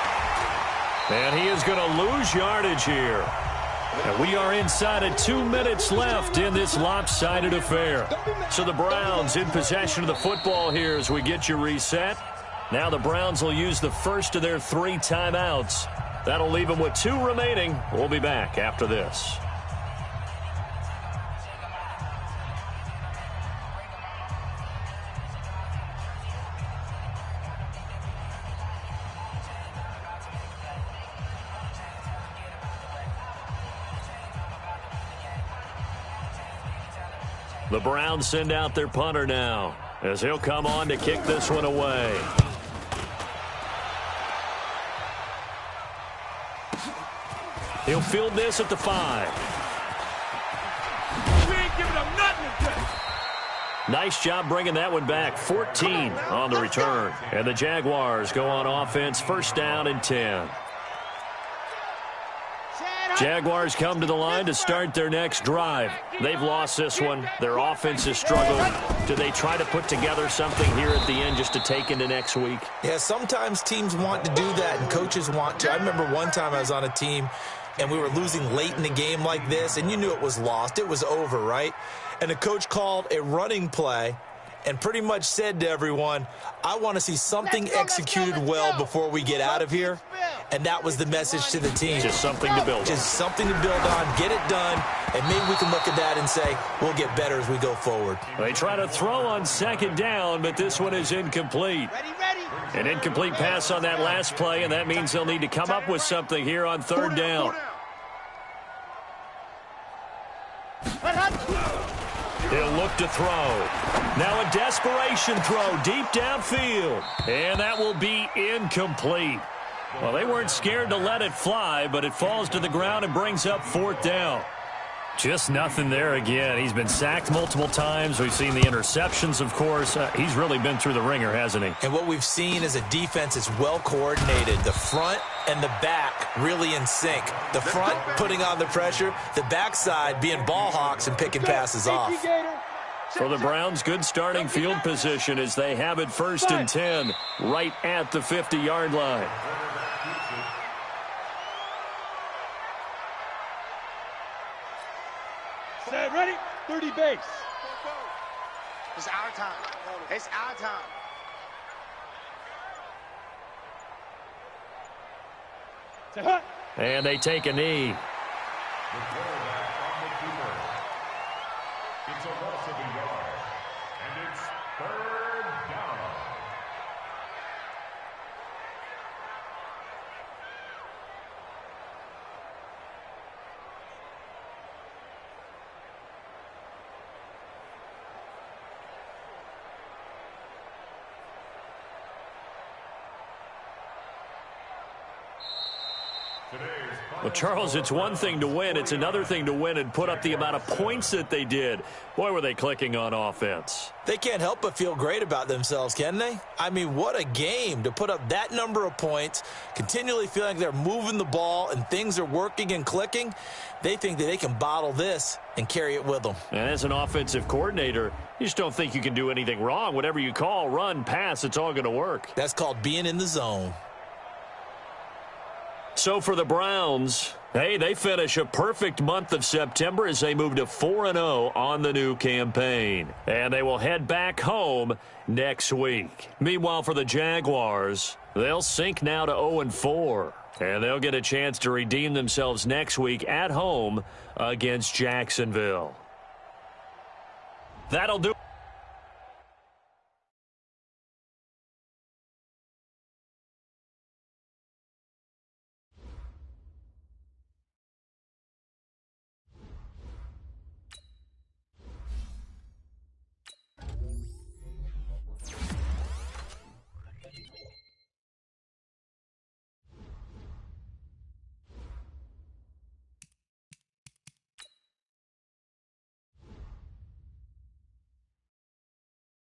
S1: And he is going to lose yardage here. And we are inside of 2 minutes left in this lopsided affair. So the Browns in possession of the football here as we get you reset. Now the Browns will use the first of their 3 timeouts. That'll leave them with 2 remaining. We'll be back after this. The Browns send out their punter now as he'll come on to kick this one away. He'll field this at the 5.
S5: We ain't giving them nothing today.
S1: Nice job bringing that one back. 14 on the return. And the Jaguars go on offense, first down and 10. Jaguars come to the line to start their next drive. They've lost this one. Their offense has struggled. Do they try to put together something here at the end just to take into next week?
S3: Yeah, sometimes teams want to do that and coaches want to. I remember one time I was on a team and we were losing late in the game like this, and you knew it was lost. It was over, right? And the coach called a running play and pretty much said to everyone, I want to see something executed well before we get out of here. And that was the message to the team.
S1: Just something to build on.
S3: Just something to build on, get it done, and maybe we can look at that and say, we'll get better as we go forward.
S1: They try to throw on second down, but this one is incomplete. An incomplete pass on that last play, and that means they'll need to come up with something here on third down. He'll look to throw. Now a desperation throw deep downfield, and that will be incomplete. Well, they weren't scared to let it fly, but it falls to the ground and brings up fourth down. Just nothing there again. He's been sacked multiple times. We've seen the interceptions, of course. He's really been through the ringer, hasn't he?
S3: And what we've seen is a defense that's well coordinated. The front and the back really in sync. The front putting on the pressure, the backside being ball hawks and picking passes off.
S1: For the Browns, good starting field position as they have it 1st and 10 right at the 50-yard line.
S5: Set, ready? 30 base.
S2: It's our time. It's our time.
S5: Set, hut.
S1: And they take a knee.
S4: The quarterback on the keeper. It's a loss of a yard. And it's 3rd down.
S1: Well, Charles, it's one thing to win. It's another thing to win and put up the amount of points that they did. Boy, were they clicking on offense.
S3: They can't help but feel great about themselves, can they? I mean, what a game to put up that number of points, continually feeling like they're moving the ball and things are working and clicking. They think that they can bottle this and carry it with them.
S1: And as an offensive coordinator, you just don't think you can do anything wrong. Whatever you call, run, pass, it's all going to work.
S3: That's called being in the zone.
S1: So for the Browns, hey, they finish a perfect month of September as they move to 4-0 on the new campaign. And they will head back home next week. Meanwhile, for the Jaguars, they'll sink now to 0-4. And they'll get a chance to redeem themselves next week at home against Jacksonville. That'll do it.